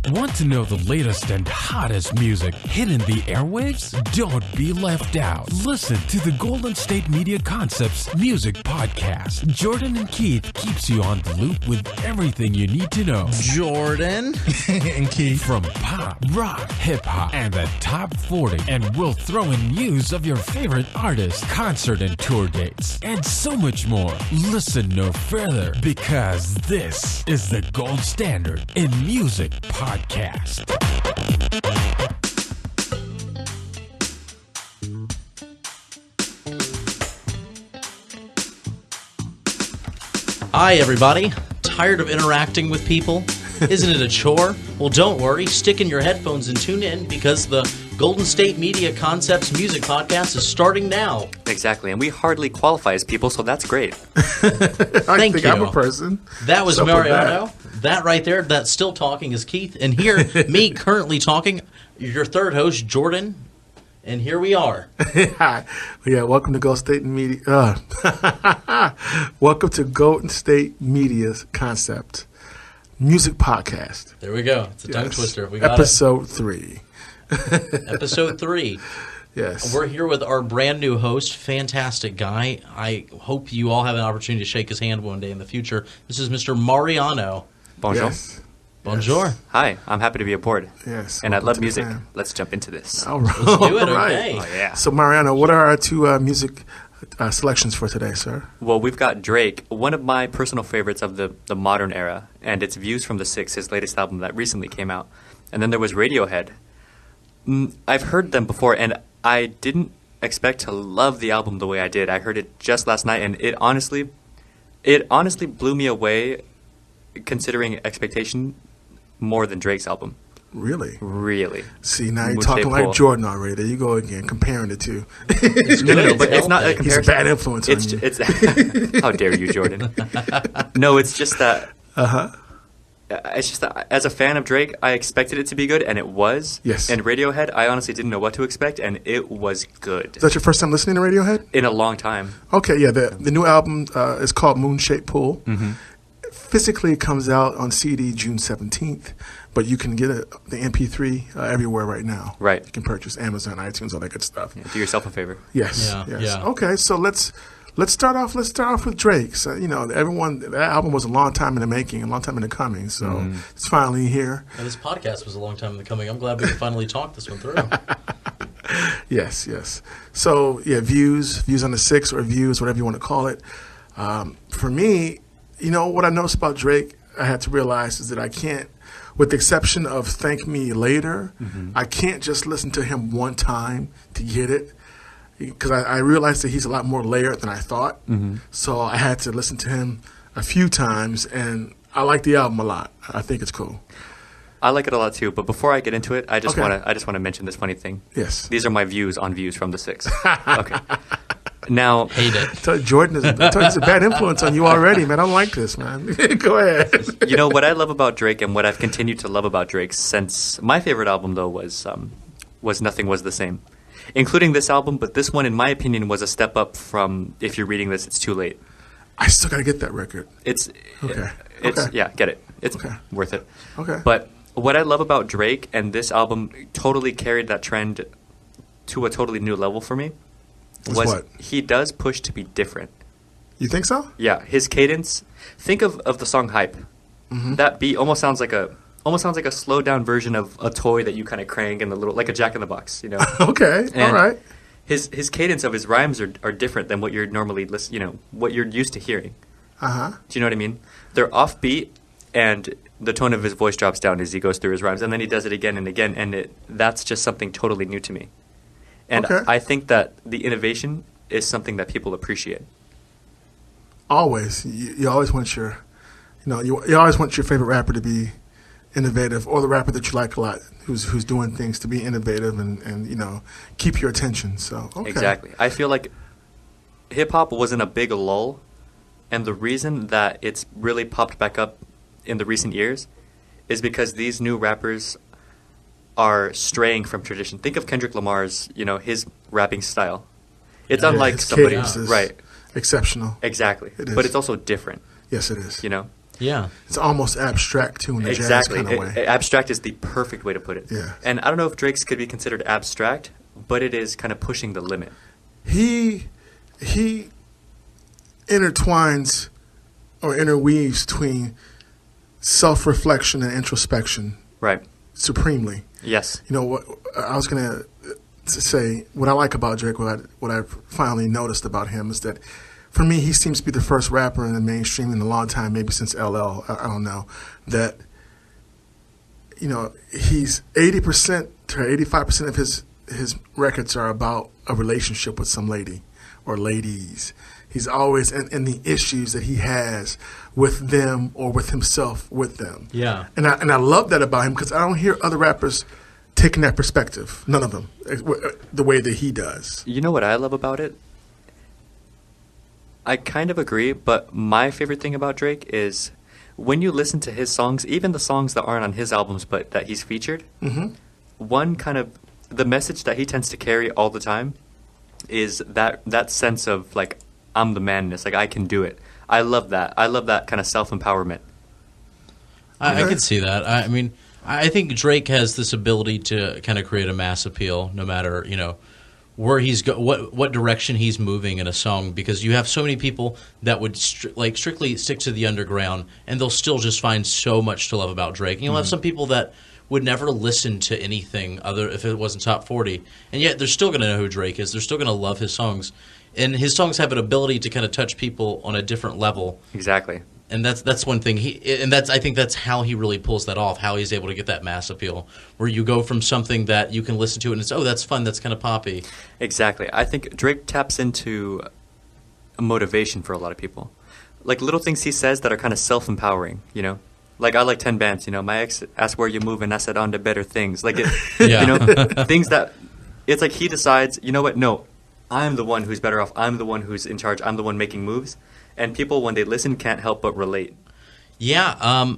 Want to know the latest and hottest music hitting the airwaves? Don't be left out. Listen to the Golden State Media Concepts Music Podcast. Jordan and Keith keeps you on the loop with everything you need to know. Jordan and Keith. From pop, rock, hip-hop, and the top 40. And we'll throw in news of your favorite artists, concert and tour dates, and so much more. Listen no further, because this is the gold standard in music podcast. Hi, everybody. Tired of interacting with people? Isn't it a chore? Well, don't worry. Stick in your headphones and tune in because the Golden State Media Concepts Music Podcast is starting now. Exactly, and we hardly qualify as people, so that's great. Thank you. I'm a person. That was Mariano. That right there, that still talking is Keith. And here, me currently talking, your third host, Jordan. And here we are. Hi. Yeah, welcome to Golden State Media. Welcome to Golden State Media's Concept Music Podcast. There we go. It's a tongue twister. We got Episode 3. Episode 3. Yes. We're here with our brand new host, fantastic guy. I hope you all have an opportunity to shake his hand one day in the future. This is Mr. Mariano. Bonjour. Yes. Bonjour. Yes. Hi, I'm happy to be aboard. Yes. And I love music. Fam. Let's jump into this. All right. Let's do it. All right. Okay. Oh, yeah. So, Mariano, what are our two music selections for today, sir? Well, we've got Drake, one of my personal favorites of the modern era, and it's Views from the Six, his latest album that recently came out. And then there was Radiohead. I've heard them before, and I didn't expect to love the album the way I did. I heard it just last night, and it honestly blew me away, considering expectation more than Drake's album. Really? Really. See, now you're Would talking say like Paul. Jordan already. There you go again, comparing the two. No, but it's not a He's a comparison. bad influence on you. It's how dare you, Jordan? No, it's just that. It's just that as a fan of Drake, I expected it to be good, and it was. Yes. And Radiohead, I honestly didn't know what to expect, and it was good. Is that your first time listening to Radiohead? In a long time. Okay, yeah. The new album is called Moon-Shaped Pool. Mm-hmm. Physically, it comes out on CD June 17th, but you can get the MP3 everywhere right now. Right. You can purchase Amazon, iTunes, all that good stuff. Yeah, do yourself a favor. Yes. Yeah, Yes. yeah. Okay, so let's start off. Let's start off with Drake. So, that album was a long time in the making, a long time in the coming. So it's finally here. And this podcast was a long time in the coming. I'm glad we could finally talk this one through. Yes, yes. So yeah, views on the Six, or views, whatever you want to call it. For me, what I noticed about Drake, I had to realize is that I can't, with the exception of Thank Me Later, I can't just listen to him one time to get it. Because I realized that he's a lot more layered than I thought. So I had to listen to him a few times, and I like the album a lot. I think it's cool. I like it a lot too, but before I get into it, I just Okay. want to mention this funny thing. Yes. These are my views on Views from the Six. Okay. Now, Hate it. Jordan he's a bad influence on you already, man. I don't like this, man. Go ahead. what I love about Drake and what I've continued to love about Drake since my favorite album though was Nothing Was the Same, including this album. But this one, in my opinion, was a step up from If You're Reading This, It's Too Late. I still got to get that record. Okay. Yeah, get it. It's Okay. worth it. Okay. But what I love about Drake, and this album totally carried that trend to a totally new level for me, was what? he does push to be different. You think so? Yeah, his cadence. Think of the song Hype. That beat almost sounds like a slowed down version of a toy that you kind of crank in the little, like a Jack in the Box, Okay. And all right. His cadence of his rhymes are different than what you're normally what you're used to hearing. Uh-huh. Do you know what I mean? They're offbeat, and the tone of his voice drops down as he goes through his rhymes, and then he does it again and again, and that's just something totally new to me. And Okay. I think that the innovation is something that people appreciate. Always. You always want your, you always want your favorite rapper to be innovative, or the rapper that you like a lot who's doing things to be innovative and keep your attention. So okay. Exactly. I feel like hip-hop was in a big lull, and the reason that it's really popped back up in the recent years is because these new rappers are straying from tradition. Think of Kendrick Lamar's, his rapping style. It's unlike his somebody, cadence is right? Exceptional. Exactly. It is. But it's also different, Yes, it is. Yeah. It's almost abstract too in the jazz kind of way. Abstract is the perfect way to put it. Yeah. And I don't know if Drake's could be considered abstract, but it is kind of pushing the limit. He intertwines or interweaves between self-reflection and introspection. Right. Supremely. Yes. You know what I was going to say, what I like about Drake, what I finally noticed about him is that for me, he seems to be the first rapper in the mainstream in a long time, maybe since LL, I don't know, that, you know, he's 80% to 85% of his records are about a relationship with some lady or ladies. He's always in the issues that he has with them or with himself with them. Yeah. And I love that about him because I don't hear other rappers taking that perspective. None of them, the way that he does. You know what I love about it? I kind of agree, but my favorite thing about Drake is when you listen to his songs, even the songs that aren't on his albums but that he's featured, one kind of, the message that he tends to carry all the time is that sense of, like, I'm the man-ness, like, I can do it. I love that. I love that kind of self-empowerment. I can see that. I mean, I think Drake has this ability to kind of create a mass appeal no matter, you know, where he's what direction he's moving in a song, because you have so many people that would strictly stick to the underground and they'll still just find so much to love about Drake. And you'll have some people that would never listen to anything other if it wasn't top 40, and yet they're still going to know who Drake is. They're still going to love his songs, and his songs have an ability to kind of touch people on a different level. Exactly. And that's one thing I think that's how he really pulls that off. How he's able to get that mass appeal, where you go from something that you can listen to and it's that's fun, that's kind of poppy. Exactly. I think Drake taps into a motivation for a lot of people, like little things he says that are kind of self-empowering. You know, like I like 10 bands. You know, my ex asked where you move and I said on to better things. Like you know, things that it's like he decides. You know what? No, I'm the one who's better off. I'm the one who's in charge. I'm the one making moves. And people, when they listen, can't help but relate. Yeah,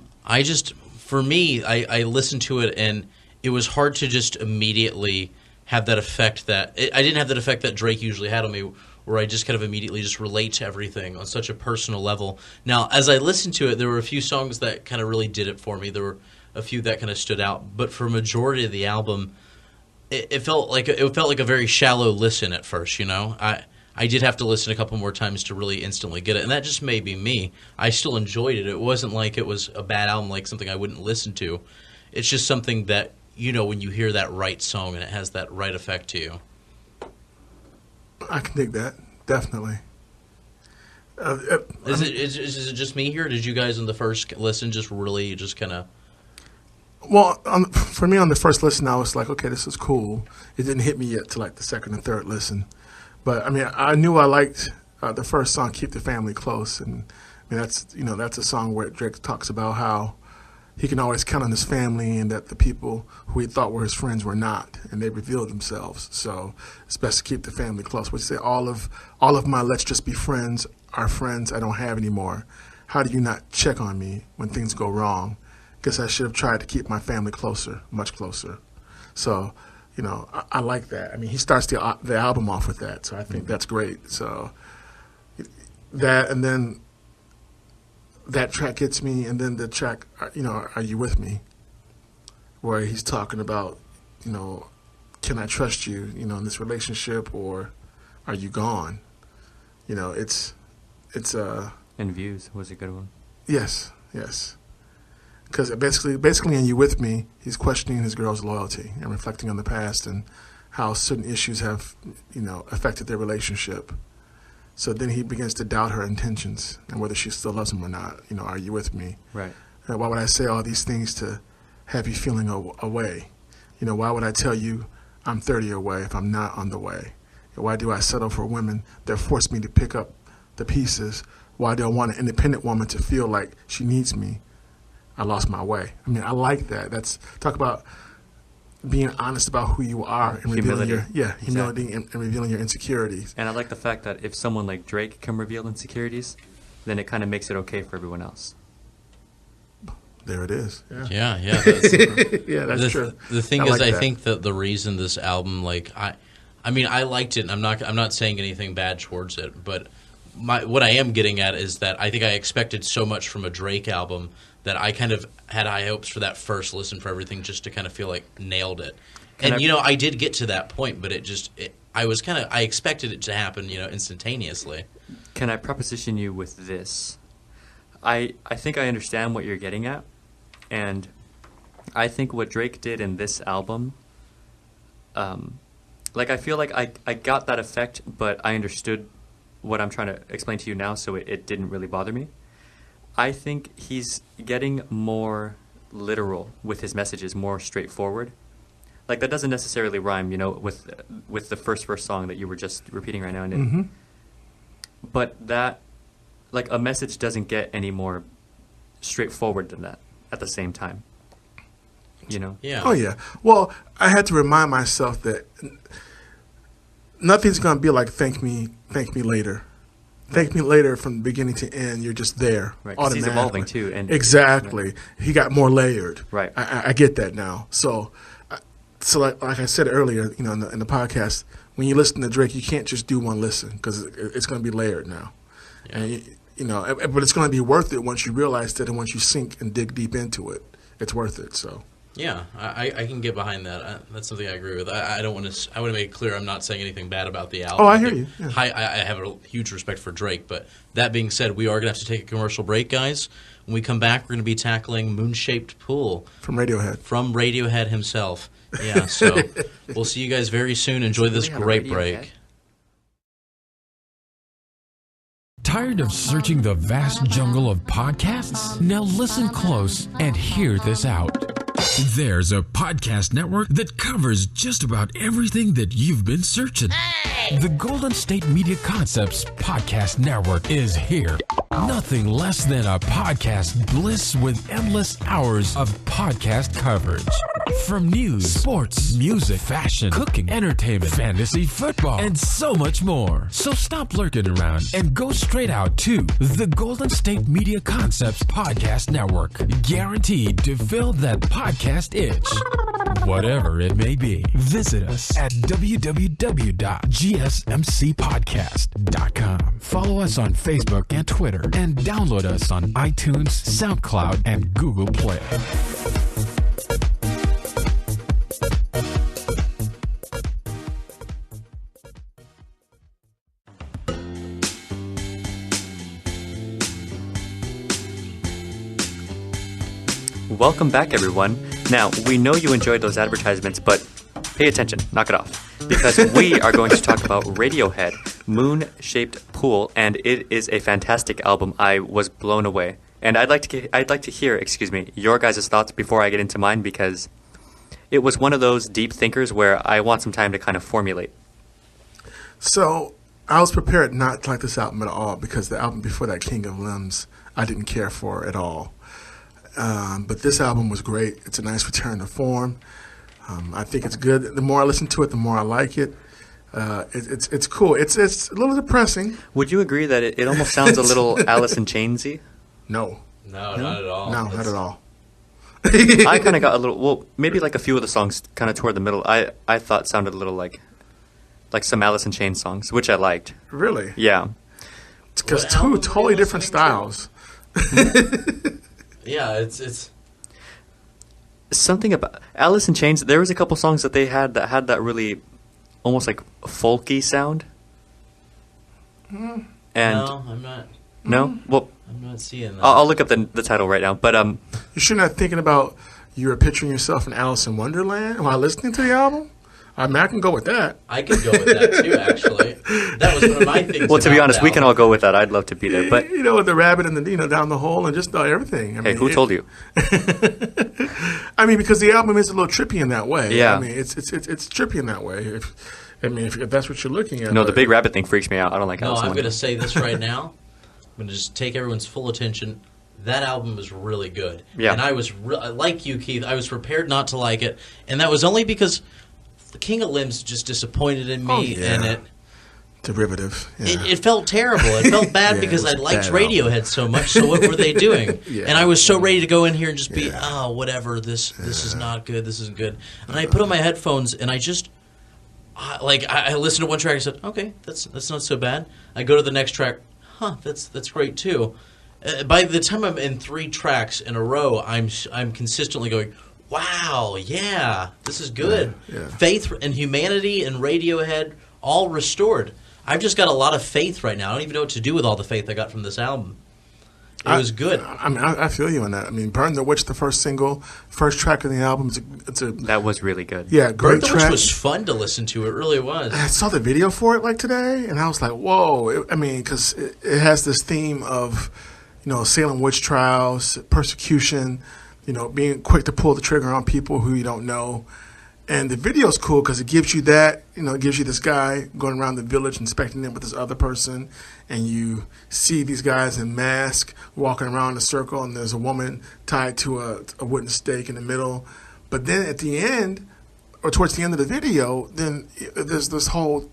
for me, I listened to it, and it was hard to just immediately have that effect I didn't have that effect that Drake usually had on me, where I just kind of immediately just relate to everything on such a personal level. Now, as I listened to it, there were a few songs that kind of really did it for me. There were a few that kind of stood out, but for a majority of the album, it felt like a very shallow listen at first. You know, I did have to listen a couple more times to really instantly get it, and that just may be me. I still enjoyed it. It wasn't like it was a bad album, like something I wouldn't listen to. It's just something that, you know, when you hear that right song and it has that right effect to you. I can dig that, definitely. Is it just me here? Or did you guys on the first listen just really just kind of... Well, for me on the first listen, I was like, okay, this is cool. It didn't hit me yet till like the second and third listen. But I mean, I knew I liked the first song, "Keep the Family Close," and I mean that's a song where Drake talks about how he can always count on his family, and that the people who he thought were his friends were not, and they revealed themselves. So it's best to keep the family close. Which say all of my let's just be friends are friends I don't have anymore. How do you not check on me when things go wrong? Guess I should have tried to keep my family closer, much closer. So. You know, I like that. I mean, he starts the album off with that, so I think that's great. So that, and then that track gets me, and then the track, you know, Are You With Me? Where he's talking about, you know, can I trust you, you know, in this relationship, or are you gone? You know, it's And Views was a good one. Yes. Because basically, in You With Me, he's questioning his girl's loyalty and reflecting on the past and how certain issues have, you know, affected their relationship. So then he begins to doubt her intentions and whether she still loves him or not. You know, are you with me? Right. Why would I say all these things to have you feeling away? You know, why would I tell you I'm 30 away if I'm not on the way? Why do I settle for women that force me to pick up the pieces? Why do I want an independent woman to feel like she needs me? I lost my way. I mean, I like that. That's talk about being honest about who you are and revealing humility and revealing your insecurities. And I like the fact that if someone like Drake can reveal insecurities, then it kind of makes it okay for everyone else. There it is. Yeah. That's true. The thing is, I think that the reason this album, like, I mean, I liked it, and I'm not saying anything bad towards it, but what I am getting at is that I think I expected so much from a Drake album that I kind of had high hopes for that first listen for everything just to kind of feel like nailed it. And I did get to that point, but I expected it to happen, instantaneously. Can I proposition you with this? I think I understand what you're getting at, and I think what Drake did in this album, I feel like I got that effect, but I understood what I'm trying to explain to you now, so it didn't really bother me. I think he's getting more literal with his messages, more straightforward. Like, that doesn't necessarily rhyme, with the first song that you were just repeating right now. And but that, like, a message doesn't get any more straightforward than that at the same time. Yeah. Oh, yeah. Well, I had to remind myself that nothing's going to be like thank me later. Thank me later from beginning to end. You're just there. Right, 'cause he's evolving too. And exactly. Right. He got more layered. Right. I get that now. So like I said earlier, in the podcast, when you listen to Drake, you can't just do one listen because it's going to be layered now. Yeah. And, but it's going to be worth it once you realize that, and once you sink and dig deep into it, it's worth it. So. Yeah, I can get behind that. That's something I agree with. I don't want to. I want to make it clear I'm not saying anything bad about the album. Oh, I hear you. Yeah. I have a huge respect for Drake, but that being said, we are going to have to take a commercial break, guys. When we come back, we're going to be tackling Moon-Shaped Pool from Radiohead. From Radiohead himself. Yeah, so we'll see you guys very soon. Enjoy this great break. Tired of searching the vast jungle of podcasts? Now listen close and hear this out. There's a podcast network that covers just about everything that you've been searching. Hey! The Golden State Media Concepts Podcast Network is here. Nothing less than a podcast bliss with endless hours of podcast coverage. From news, sports, music, fashion, cooking, entertainment, fantasy, football, and so much more. So stop lurking around and go straight out to the Golden State Media Concepts Podcast Network. Guaranteed to fill that podcast itch. Whatever it may be, visit us at www.gsmcpodcast.com. Follow us on Facebook and Twitter, and download us on iTunes, SoundCloud, and Google Play. Welcome back, everyone. Now, we know you enjoyed those advertisements, but pay attention, knock it off, because we are going to talk about Radiohead, Moon-Shaped Pool, and it is a fantastic album. I was blown away, and I'd like to hear, your guys' thoughts before I get into mine, because it was one of those deep thinkers where I want some time to kind of formulate. So I was prepared not to like this album at all, because the album before that, King of Limbs, I didn't care for at all. But this album was great. It's a nice return to form. I think it's good. The more I listen to it, the more I like it. It's cool. It's a little depressing. Would you agree that it almost sounds a little Alice in Chainsy? No, not at all. No, not at all. I kind of got a little, maybe like a few of the songs kind of toward the middle, I thought sounded a little like some Alice in Chains songs, which I liked. Really? Yeah. It's because two totally different styles. Yeah, it's something about Alice in Chains. There was a couple songs that they had that really almost like folky sound. And no, I'm not. No, well, I'm not seeing that. I'll look up the title right now. But you sure not thinking about you were picturing yourself in Alice in Wonderland while listening to the album? I mean, I can go with that. I can go with that too, actually. That was one of my things. Well, to be honest, we can all go with that. I'd love to be there, but with the rabbit and the down the hole and just everything. I mean, who told you? I mean, because the album is a little trippy in that way. Yeah. I mean, it's trippy in that way. If that's what you're looking at. No, the big rabbit thing freaks me out. I don't like. No, I'm going to say this right now. I'm going to just take everyone's full attention. That album was really good. Yeah. And I was like you, Keith. I was prepared not to like it, and that was only because the King of Limbs just disappointed in me, and it derivative. Yeah. It felt terrible. It felt bad because I liked Radiohead so much. So what were they doing? And I was so ready to go in here and just be, whatever. This is not good. This isn't good. And I put on my headphones and I just I listened to one track and said, okay, that's not so bad. I go to the next track. huh, that's great too. By the time I'm in 3 tracks in a row, I'm consistently going, wow, yeah, this is good. Yeah. Faith and Humanity and Radiohead all restored. I've just got a lot of faith right now. I don't even know what to do with all the faith I got from this album. It was good. I mean, I feel you on that. I mean, Burn the Witch, the first single, first track of the album, that was really good. Yeah, great Burn the track. Witch was fun to listen to. It really was. I saw the video for it like today, and I was like, whoa. I mean, because it has this theme of, Salem witch trials, persecution, being quick to pull the trigger on people who you don't know. And the video's cool because it gives you that, it gives you this guy going around the village inspecting it with this other person, and you see these guys in masks walking around in a circle, and there's a woman tied to a wooden stake in the middle. But then at the end, or towards the end of the video, then there's this whole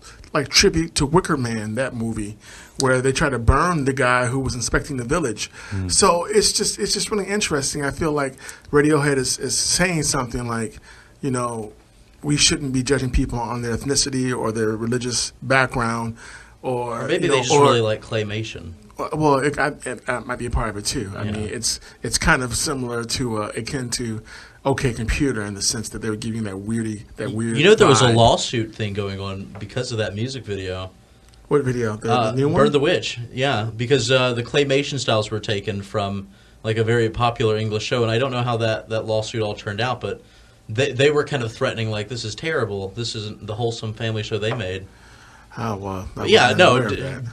tribute to Wicker Man, that movie, where they try to burn the guy who was inspecting the village. So it's just really interesting. I feel like Radiohead is saying something like, we shouldn't be judging people on their ethnicity or their religious background, or maybe they just really like claymation. Well, it might be a part of it too. I mean, it's kind of similar to akin to OK Computer in the sense that they were giving that weird. There was a vibe. lawsuit thing going on because of that music video. What video? The new one? Burn the Witch. Yeah, because the claymation styles were taken from a very popular English show, and I don't know how that lawsuit all turned out, but they were kind of threatening, this is terrible. This isn't the wholesome family show they made. Oh, well.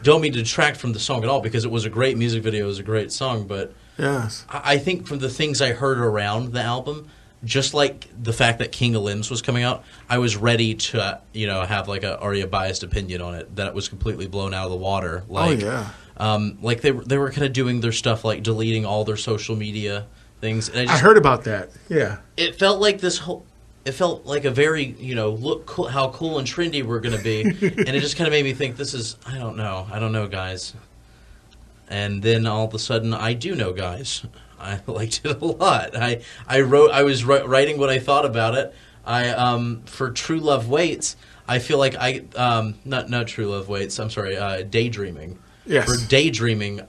Don't mean to detract from the song at all, because it was a great music video, it was a great song, but yes. I think from the things I heard around the album, just like the fact that King of Limbs was coming out, I was ready to, have already a biased opinion on it, that it was completely blown out of the water. They were kind of doing their stuff, deleting all their social media things. And I heard about that. Yeah. It felt like it felt like a very, look cool, how cool and trendy we're going to be. And it just kind of made me think, I don't know, guys. And then all of a sudden, I do know, guys. I liked it a lot. I was writing what I thought about it. For True Love Waits, I feel like not True Love Waits, I'm sorry, Daydreaming. Yes. For Daydreaming,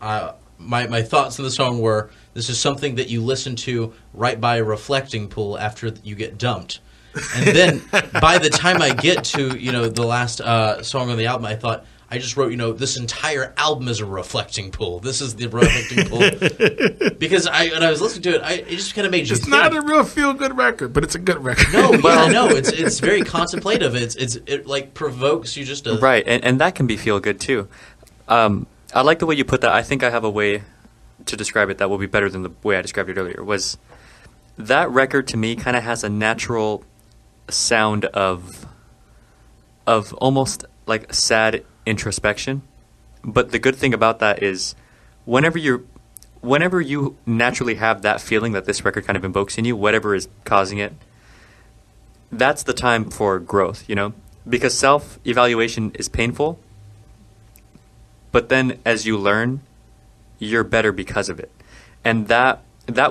my thoughts in the song were, this is something that you listen to right by a reflecting pool after you get dumped. And then by the time I get to, the last song on the album, I thought, I just wrote, this entire album is a reflecting pool. This is the reflecting pool. Because when I was listening to it, it just kind of made you think. It's not a real feel-good record, but it's a good record. No, it's very contemplative. It provokes you just to... Right, and that can be feel-good too. I like the way you put that. I think I have a way to describe it that will be better than the way I described it earlier. Was that record to me kind of has a natural sound of almost like sad introspection. But the good thing about that is whenever you naturally have that feeling that this record kind of invokes in you, whatever is causing it, that's the time for growth, because self-evaluation is painful. But then as you learn, you're better because of it. And that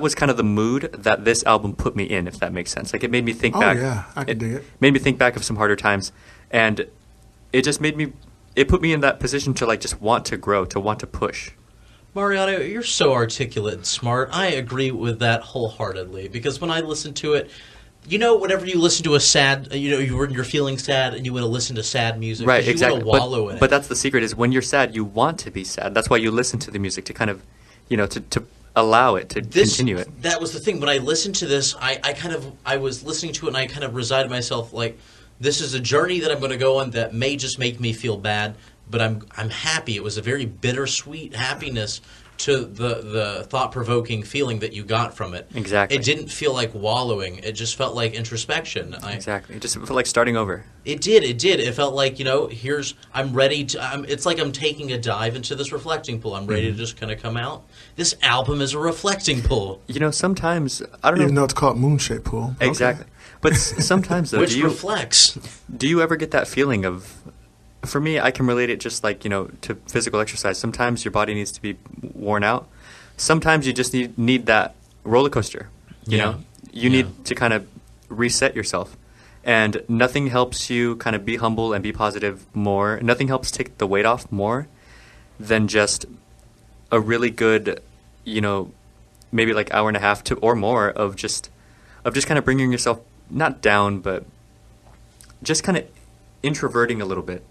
was kind of the mood that this album put me in, if that makes sense. It made me think back. Oh, yeah, I can dig it. Made me think back of some harder times. And it just put me in that position to just want to grow, to want to push. Mariano, you're so articulate and smart. I agree with that wholeheartedly, because when I listen to it, whenever you listen to a sad, you're feeling sad and you want to listen to sad music. Right, you exactly. want to wallow in it. But that's the secret, is when you're sad, you want to be sad. That's why you listen to the music, to kind of, to allow it, to continue it. That was the thing. When I listened to this, I was listening to it and I kind of resided myself this is a journey that I'm going to go on that may just make me feel bad, but I'm happy. It was a very bittersweet happiness to the thought-provoking feeling that you got from it. Exactly. It didn't feel like wallowing. It just felt like introspection. Exactly. It just felt like starting over. It did. It felt like, I'm ready to... it's like I'm taking a dive into this reflecting pool. I'm ready to just kind of come out. This album is a reflecting pool. Sometimes... I don't know... Even though it's called Moonshaped Pool. Exactly. Okay. But sometimes, though... Which reflects. Do you ever get that feeling of... For me, I can relate it just to physical exercise. Sometimes your body needs to be worn out. Sometimes you just need that roller coaster. You know, you need to kind of reset yourself. And nothing helps you kind of be humble and be positive more. Nothing helps take the weight off more than just a really good, maybe like hour and a half or more of just kind of bringing yourself not down, but just kind of introverting a little bit.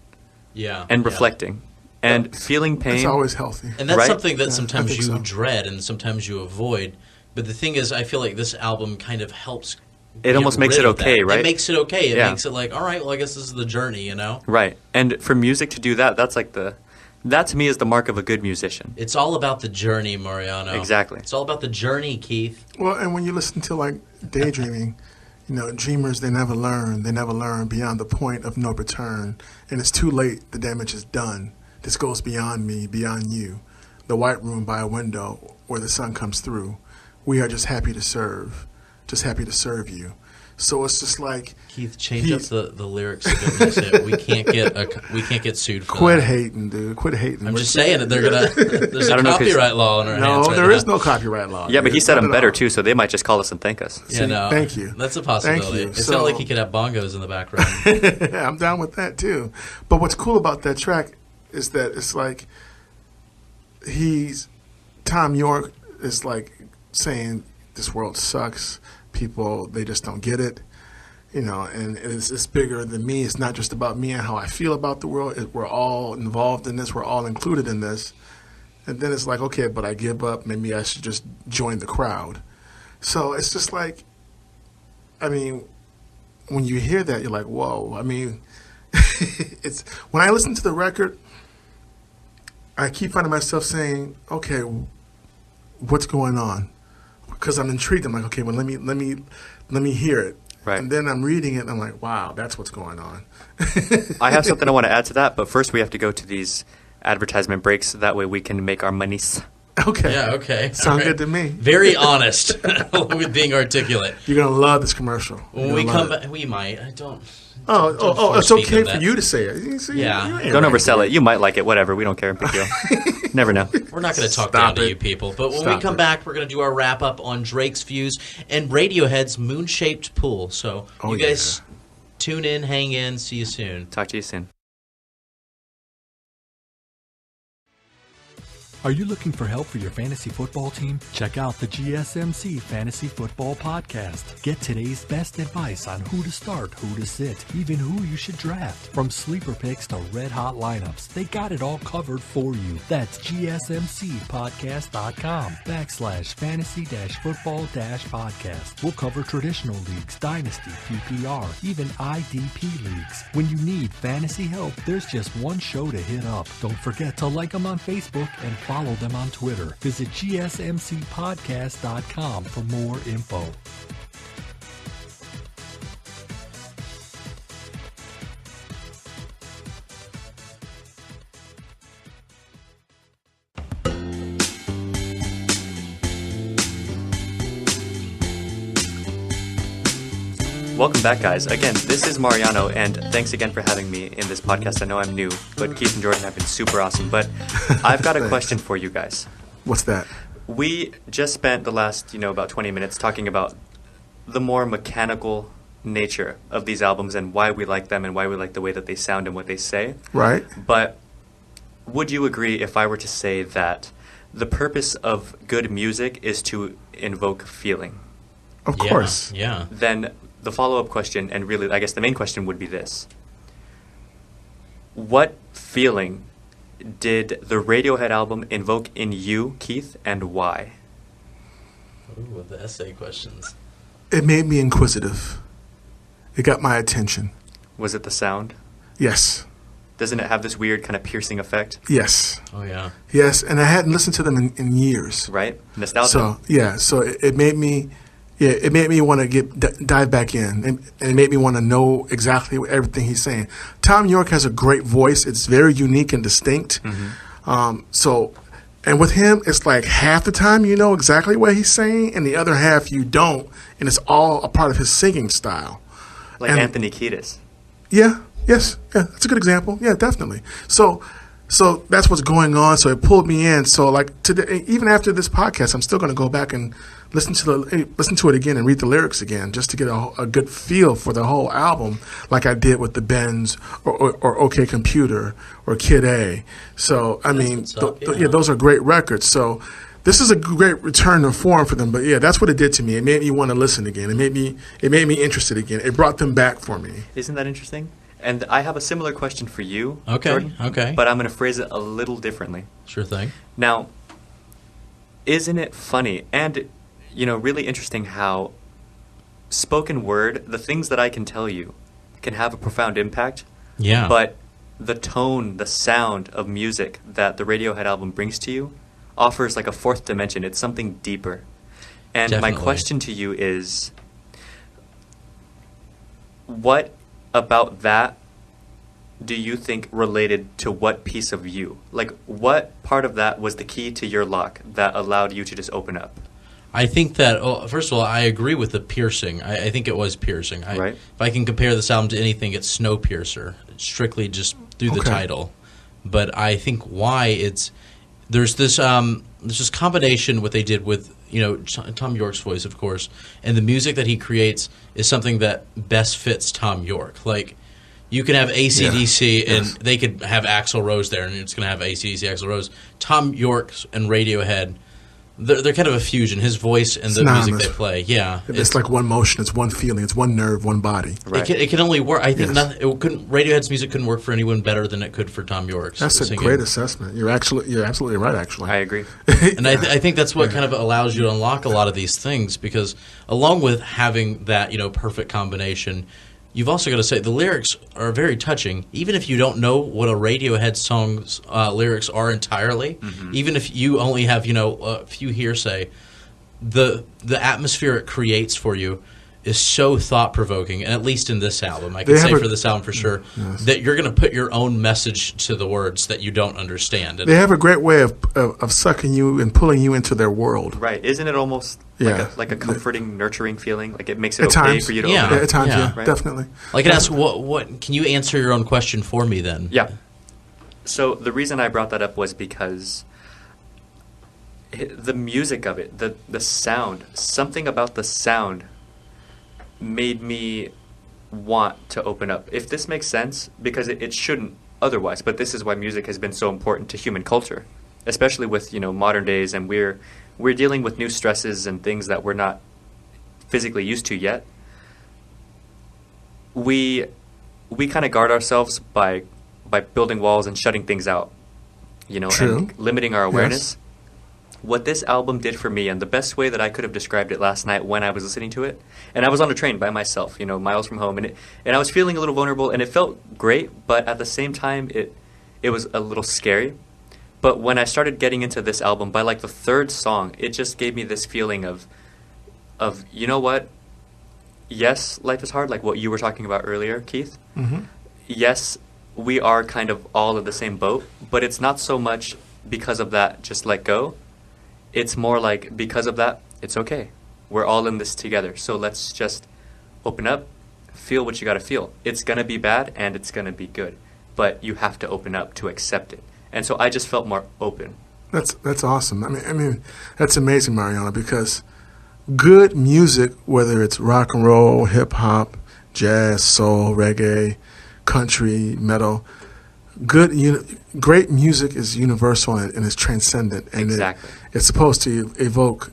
Yeah. And reflecting. And feeling pain. It's always healthy. And that's right? something that sometimes you so. dread and sometimes you avoid. But the thing is, I feel like this album kind of helps. It almost makes it okay, right? It makes it okay. It Yeah. makes it like, all right, well, I guess this is the journey, you know? Right. And for music to do that, that to me is the mark of a good musician. It's all about the journey, Mariano. Exactly. It's all about the journey, Keith. Well, and when you listen to like daydreaming, dreamers, they never learn beyond the point of no return. And it's too late. The damage is done. This goes beyond me, beyond you. The white room by a window where the sun comes through. We are just happy to serve you. So it's just like Keith, change up the lyrics a bit when you say it. We can't get sued for quit that. hating, dude. Quit hating. I'm just saying that there's a copyright law on our hands. No, right there now. is no copyright law. Yeah, but he dude. said Not them at better all. too, so they might just call us and thank us. Yeah, no, thank you. That's a possibility. Thank you. It's So- not like he could have bongos in the background. I'm down with that too. But what's cool about that track is that it's like Tom York is like saying this world sucks. People, they just don't get it. And it's bigger than me. It's not just about me and how I feel about the world. We're all involved in this. We're all included in this. And then it's like, okay, but I give up. Maybe I should just join the crowd. So it's just like, when you hear that, you're like, whoa. It's when I listen to the record, I keep finding myself saying, okay, what's going on? Because I'm intrigued. I'm like, okay, well, let me hear it. Right. And then I'm reading it, and I'm like, wow, that's what's going on. I have something I want to add to that, but first we have to go to these advertisement breaks. That way we can make our monies. Okay. Yeah, okay. Sound All right. good to me. Very honest with being articulate. You're going to love this commercial. When we come back, we might. I don't. Oh, force it's okay feed them for that. you to say it. You see, Yeah. you ain't Don't right, oversell dude. it. You might like it. Whatever. We don't care. Big deal. Never know. We're not going to talk Stop down to it. you people. But when we Stop come it. back, we're going to do our wrap up on Drake's Views and Radiohead's Moon-Shaped Pool. So Oh, you guys tune in, hang in. See you soon. Talk to you soon. Are you looking for help for your fantasy football team? Check out the GSMC Fantasy Football Podcast. Get today's best advice on who to start, who to sit, even who you should draft. From sleeper picks to red hot lineups, they got it all covered for you. That's gsmcpodcast.com/fantasy-football-podcast. We'll cover traditional leagues, dynasty, PPR, even IDP leagues. When you need fantasy help, there's just one show to hit up. Don't forget to like them on Facebook and follow them on Twitter. Visit gsmcpodcast.com for more info. Welcome back, guys. Again, this is Mariano, and thanks again for having me in this podcast. I know I'm new, but Keith and Jordan have been super awesome. But I've got a question for you guys. What's that? We just spent the last, about 20 minutes talking about the more mechanical nature of these albums and why we like them and why we like the way that they sound and what they say. Right? But would you agree if I were to say that the purpose of good music is to invoke feeling? Of course. Yeah. Then the follow-up question, and really, I guess the main question would be this. What feeling did the Radiohead album invoke in you, Keith, and why? Ooh, the essay questions. It made me inquisitive. It got my attention. Was it the sound? Yes. Doesn't it have this weird kind of piercing effect? Yes. Oh, yeah. Yes. And I hadn't listened to them in years. Right? Nostalgia. So it made me want to dive back in, and it made me want to know exactly everything he's saying. Tom York has a great voice; it's very unique and distinct. Mm-hmm. And with him, it's like half the time you know exactly what he's saying, and the other half you don't, and it's all a part of his singing style. Like and- Anthony Kiedis. Yeah. Yes. Yeah. That's a good example. Yeah, definitely. So So that's what's going on. So it pulled me in. So like today, even after this podcast, I'm still going to go back and listen to it again and read the lyrics again, just to get a good feel for the whole album, like I did with the Benz or OK Computer or Kid A. So I mean, those are great records. So this is a great return to form for them. But yeah, that's what it did to me. It made me want to listen again. It made me interested again. It brought them back for me. Isn't that interesting? And I have a similar question for you, Okay, Jordan, okay. but I'm going to phrase it a little differently. Sure thing. Now, isn't it funny and, really interesting how spoken word, the things that I can tell you, can have a profound impact, Yeah. but the tone, the sound of music that the Radiohead album brings to you offers like a fourth dimension. It's something deeper. And Definitely. my question to you is, what about that do you think related to what piece of you? Like, what part of that was the key to your lock that allowed you to just open up? I think that, first of all, I agree with the piercing. I think it was piercing. Right. If I can compare this album to anything, it's Snowpiercer. It's strictly just through the title. But I think why there's this combination what they did with Tom York's voice, of course, and the music that he creates is something that best fits Tom York. Like, you can have AC/DC and they could have Axl Rose there, and it's going to have AC/DC, Axl Rose. Tom York and Radiohead, they're kind of a fusion. His voice and the music they play, it's like one motion, it's one feeling, it's one nerve, one body. Right. It can only work. I think Radiohead's music couldn't work for anyone better than it could for Tom York's. That's a great assessment. You're absolutely right. Actually, I agree. And I think that's what kind of allows you to unlock a lot of these things, because along with having that perfect combination, you've also got to say the lyrics are very touching. Even if you don't know what a Radiohead song's lyrics are entirely, even if you only have a few hearsay, the atmosphere it creates for you is so thought provoking. And at least in this album, I can say for this album for sure that you're going to put your own message to the words that you don't understand. They have a great way of sucking you and pulling you into their world. Right. Isn't it almost like a comforting, nurturing feeling? Like it makes it at okay times. for you to Yeah. open up? At times, Right? definitely. Like it asks, what can you answer your own question for me then? Yeah. So the reason I brought that up was because the music of it, the sound, something about the sound made me want to open up. If this makes sense, because it shouldn't otherwise, but this is why music has been so important to human culture, especially with modern days, and we're dealing with new stresses and things that we're not physically used to yet. We kind of guard ourselves by building walls and shutting things out, True. and limiting our awareness. Yes. What this album did for me, and the best way that I could have described it last night when I was listening to it, and I was on a train by myself, miles from home, and I was feeling a little vulnerable, and it felt great, but at the same time, it was a little scary. But when I started getting into this album, by like the third song, it just gave me this feeling of you know what? Yes, life is hard, like what you were talking about earlier, Keith. Mm-hmm. Yes, we are kind of all in the same boat, but it's not so much because of that, just let go. It's more like, because of that, it's okay. We're all in this together. So let's just open up, feel what you got to feel. It's going to be bad and it's going to be good, but you have to open up to accept it. And so I just felt more open. That's awesome. I mean, that's amazing, Mariano, because good music, whether it's rock and roll, hip hop, jazz, soul, reggae, country, metal, great music is universal and is transcendent, and Exactly. it's supposed to evoke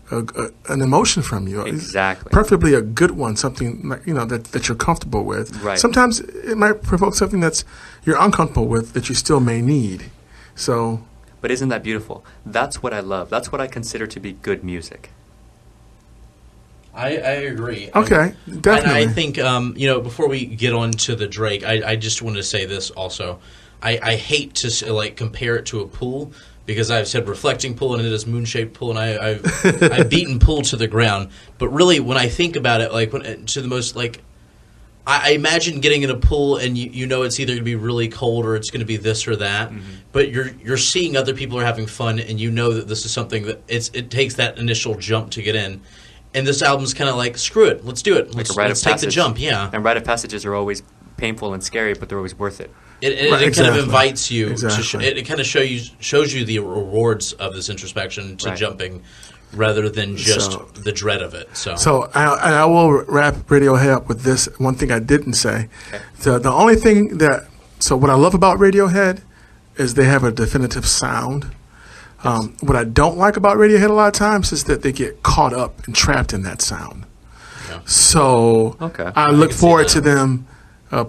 an emotion from you. Exactly. Preferably a good one, something like, that you're comfortable with. Right. Sometimes it might provoke something that's you're uncomfortable with that you still may need. So, But isn't that beautiful? That's what I love. That's what I consider to be good music. I agree. okay, definitely. And I think, before we get on to the Drake, I just wanted to say this also. I hate to compare it to a pool, because I've said reflecting pool and it is moon-shaped pool, and I've beaten pool to the ground. But really, when I think about it, I imagine getting in a pool and it's either going to be really cold or it's going to be this or that. Mm-hmm. But you're seeing other people are having fun, and you know that this is something that it takes that initial jump to get in. And this album's kind of like, screw it, let's do it. Let's take the jump, yeah. And rite of passages are always painful and scary, but they're always worth it. It Right, kind of exactly. invites you. Exactly. It kind of shows you the rewards of this introspection to Right. jumping, rather than just So- the dread of it. So, I will wrap Radiohead up with this one thing I didn't say. Okay. The only thing what I love about Radiohead is they have a definitive sound. What I don't like about Radiohead a lot of times is that they get caught up and trapped in that sound. Yeah. So Okay. I look can see forward that. to them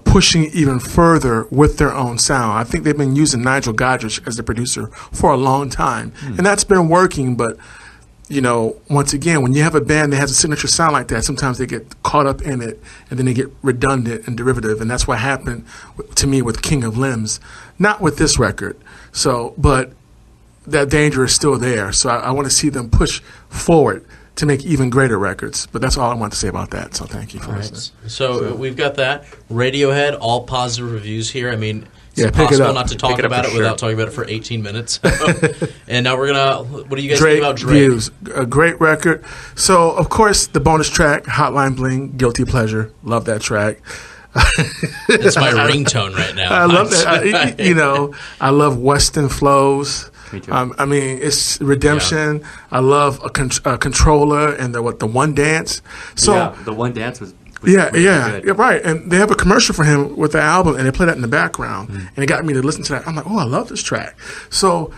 pushing even further with their own sound. I think they've been using Nigel Godrich as the producer for a long time, and that's been working. But once again, when you have a band that has a signature sound like that, sometimes they get caught up in it, and then they get redundant and derivative, and that's what happened to me with King of Limbs. Not with this record. But that danger is still there. So I want to see them push forward to make even greater records. But that's all I want to say about that. So thank you for listening. So we've got that. Radiohead, all positive reviews here. I mean, it's Yeah, pick it impossible up. not to talk Pick it up about for it sure. without talking about it for 18 minutes. And now we're what do you guys think Drake about Drake? Views, a great record. So, of course, the bonus track, Hotline Bling, Guilty Pleasure. Love that track. That's my ringtone right now. I love that. I love Western flows. Me too. I mean, it's redemption. I love a controller and the one dance. So yeah, the one dance was yeah, really yeah, good. right. And they have a commercial for him with the album, and they play that in the background, and it got me to listen to that. I'm like, oh, I love this track. So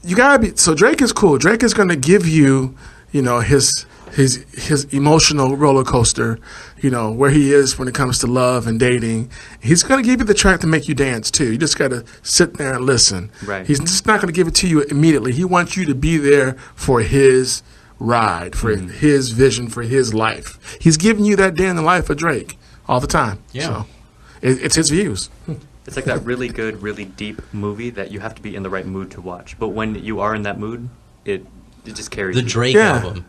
you gotta be. So Drake is cool. Drake is going to give you, his emotional roller coaster, where he is when it comes to love and dating. He's going to give you the track to make you dance too. You just got to sit there and listen. Right. He's just not going to give it to you immediately. He wants you to be there for his ride, for his vision, for his life. He's giving you that day in the life of Drake all the time. Yeah. So it's his views. It's like that really good, really deep movie that you have to be in the right mood to watch. But when you are in that mood, it just carries The you. Drake Yeah. album.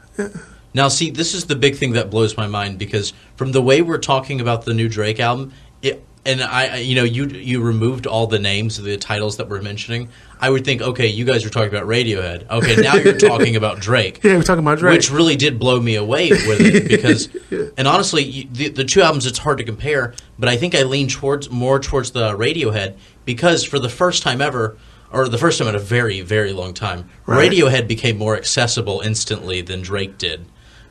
Now, see, this is the big thing that blows my mind, because from the way we're talking about the new Drake album, you removed all the names of the titles that we're mentioning. I would think, okay, you guys are talking about Radiohead. Okay, now you're talking about Drake. Yeah, we're talking about Drake. Which really did blow me away with it, because, and honestly, the two albums, it's hard to compare, but I think I lean more towards the Radiohead, because for the first time ever, or the first time in a very, very long time, Right. Radiohead became more accessible instantly than Drake did,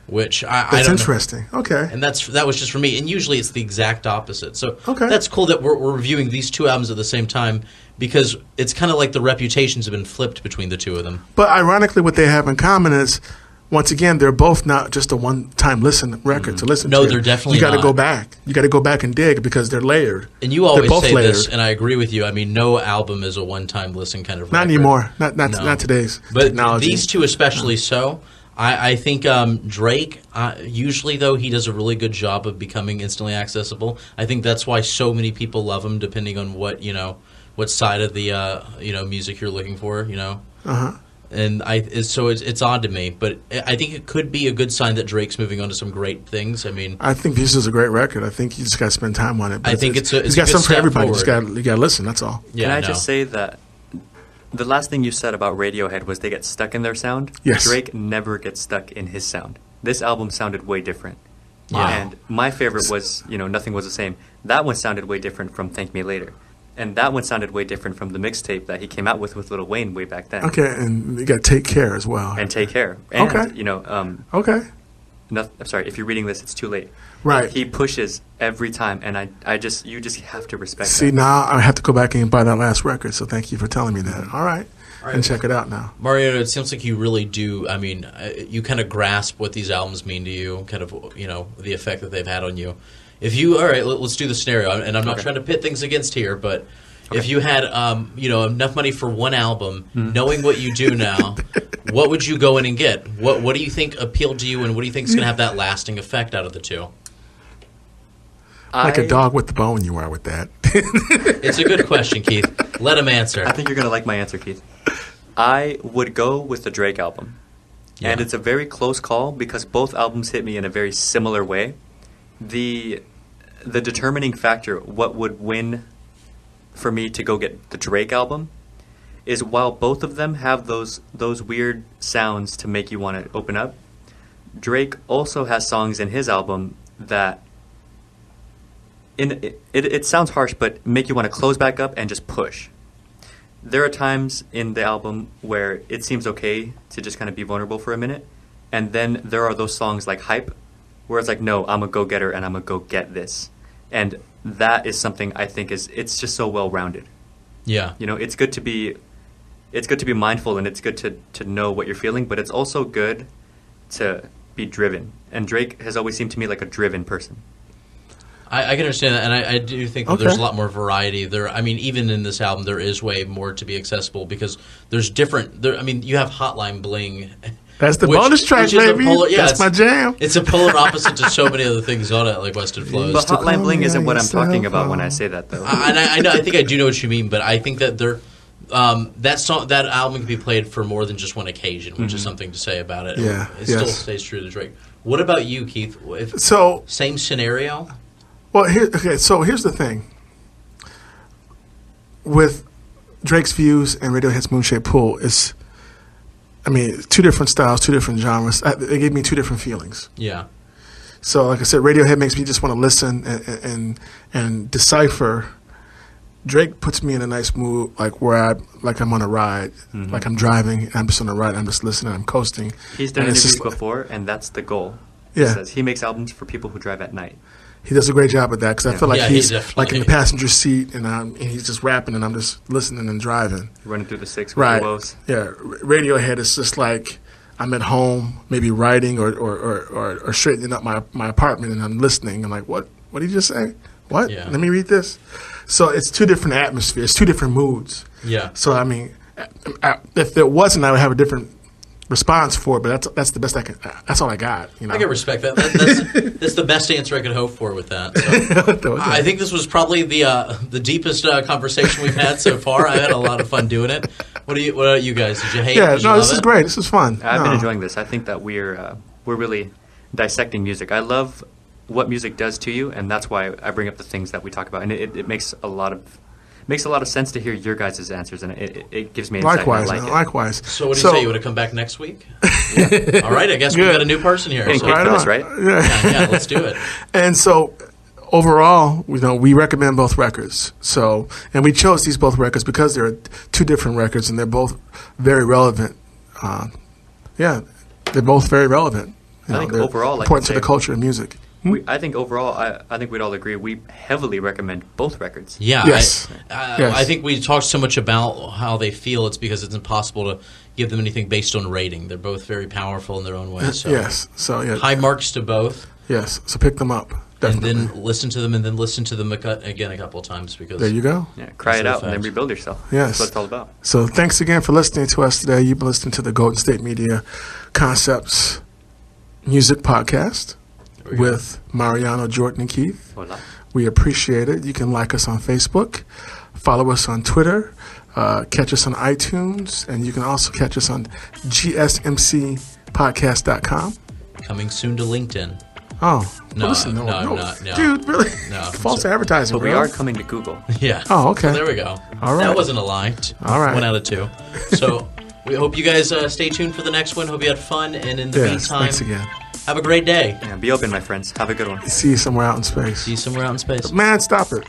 which I That's don't know. interesting. Okay. And that was just for me. And usually it's the exact opposite. So Okay. that's cool that we're reviewing these two albums at the same time, because it's kind of like the reputations have been flipped between the two of them. But ironically, what they have in common is, once again, they're both not just a one-time listen record to listen No, to. they're definitely You got to not. go back. You got to go back and dig, because they're layered. And you They're always both say layered. this, and I agree with you. I mean, no album is a one-time listen kind of Not record. anymore. Not No. today's But technology. these two especially so. I think Drake, usually, though, he does a really good job of becoming instantly accessible. I think that's why so many people love him, depending on what side of the music you're looking for. Uh-huh. And so it's odd to me, but I think it could be a good sign that Drake's moving on to some great things. I mean, I think this is a great record. I think you just got to spend time on it. But I think it's he's a got good something for step everybody. forward. You got to listen. That's all. yeah, Can I no. just say that the last thing you said about Radiohead was they get stuck in their sound? Yes. Drake never gets stuck in his sound. This album sounded way different. Wow. And my favorite was, Nothing Was the Same. That one sounded way different from Thank Me Later. And that one sounded way different from the mixtape that he came out with Lil Wayne way back then. Okay, and you got to Take Care as well. And Take Care. And, Okay. Okay. I'm sorry, if you're reading this, it's too late. Right. He pushes every time, and you just have to respect See, that. now I have to go back and buy that last record, so thank you for telling me that. All right. And check it out now. Mariano, it seems like you really do. I mean, you kind of grasp what these albums mean to you, kind of, the effect that they've had on you. If you, all right, let's do the scenario, and I'm not trying to pit things against here, but if you had, enough money for one album, knowing what you do now, what would you go in and get? What do you think appealed to you, and what do you think is going to have that lasting effect out of the two? Like a dog with the bone you are with that. It's a good question, Keith. Let him answer. I think you're going to like my answer, Keith. I would go with the Drake album. Yeah. And it's a very close call because both albums hit me in a very similar way. The determining factor, what would win for me to go get the Drake album, is while both of them have those weird sounds to make you want to open up, Drake also has songs in his album that it sounds harsh, but make you want to close back up and just push. There are times in the album where it seems okay to just kind of be vulnerable for a minute, and then there are those songs like Hype, where it's like, no, I'm a go-getter and I'm a go-get this. And that is something I think it's just so well-rounded. Yeah. You know, it's good to be mindful, and it's good to know what you're feeling, but it's also good to be driven. And Drake has always seemed to me like a driven person. I can understand that, and I do think that there's a lot more variety there. I mean, even in this album, there is way more to be accessible because there's different. I mean, you have Hotline Bling. That's the bonus track, baby. That's my jam. It's a polar opposite to so many other things on it, like Western Flows. But Hotline Bling isn't what I'm talking about when I say that, though. I know. I think I do know what you mean, but I think that that album can be played for more than just one occasion, which is something to say about it. Yeah, it still stays true to Drake. What about you, Keith? Same scenario. Well, here's the thing. With Drake's Views and Radiohead's Moonshaped Pool, it's two different styles, two different genres. They gave me two different feelings. Yeah. So, like I said, Radiohead makes me just want to listen and decipher. Drake puts me in a nice mood, like I'm on a ride, like I'm driving, and I'm just on a ride, I'm just listening, I'm coasting. He's done interviews before, and that's the goal. Yeah. He says he makes albums for people who drive at night. He does a great job at that because I feel like he's like in the definitely. passenger seat and he's just rapping and I'm just listening and driving. Running through the six with Right. the woes. Yeah. Radiohead is just like I'm at home, maybe writing or straightening up my apartment and I'm listening. I'm like, what did he just say? What? Yeah. Let me read this. So it's two different atmospheres, two different moods. Yeah. So I mean, if there wasn't, I would have a different response for it, but that's the best I can. That's all I got. You know? I can respect that. That's the best answer I could hope for with that. So. I think this was probably the deepest conversation we've had so far. I had a lot of fun doing it. What about you guys? Did you hate it? Yeah, Did you love this is great. This is fun. I've been enjoying this. I think that we're really dissecting music. I love what music does to you, and that's why I bring up the things that we talk about. And it makes a lot of sense to hear your guys' answers, and it gives me insight. Likewise. So what do you say? You want to come back next week? Yeah. All right. I guess we've got a new person here. So. Right on. Right? Yeah, let's do it. And so overall, we recommend both records. So, and we chose these both records because they're two different records, and they're both very relevant. They're both very relevant. I think overall, important to the culture of music. I think overall, I think we'd all agree we heavily recommend both records. Yeah. Yes. I think we talked so much about how they feel. It's because it's impossible to give them anything based on rating. They're both very powerful in their own way. So. Yes. So high marks to both. Yes. So pick them up. Definitely. And then listen to them, and then listen to them again a couple of times because there you go. Yeah, cry it out and then rebuild yourself. Yes. That's what it's all about. So thanks again for listening to us today. You've been listening to the Golden State Media Concepts Music Podcast with Mariano, Jordan, and Keith. Hola. We appreciate it. You can like us on Facebook, follow us on Twitter, catch us on iTunes, and you can also catch us on GSMCpodcast.com. coming soon to LinkedIn. Oh, No, listen, no. Dude, really? No. False advertising. But we bro. are coming to Google. Yeah. Oh, okay. So there we go. All right. That wasn't a lie. All right. 1 out of 2. So we hope you guys stay tuned for the next one. Hope you had fun. And in the meantime, thanks again. have a great day. Yeah, be open, my friends. Have a good one. See you somewhere out in space. See you somewhere out in space. Man, stop it.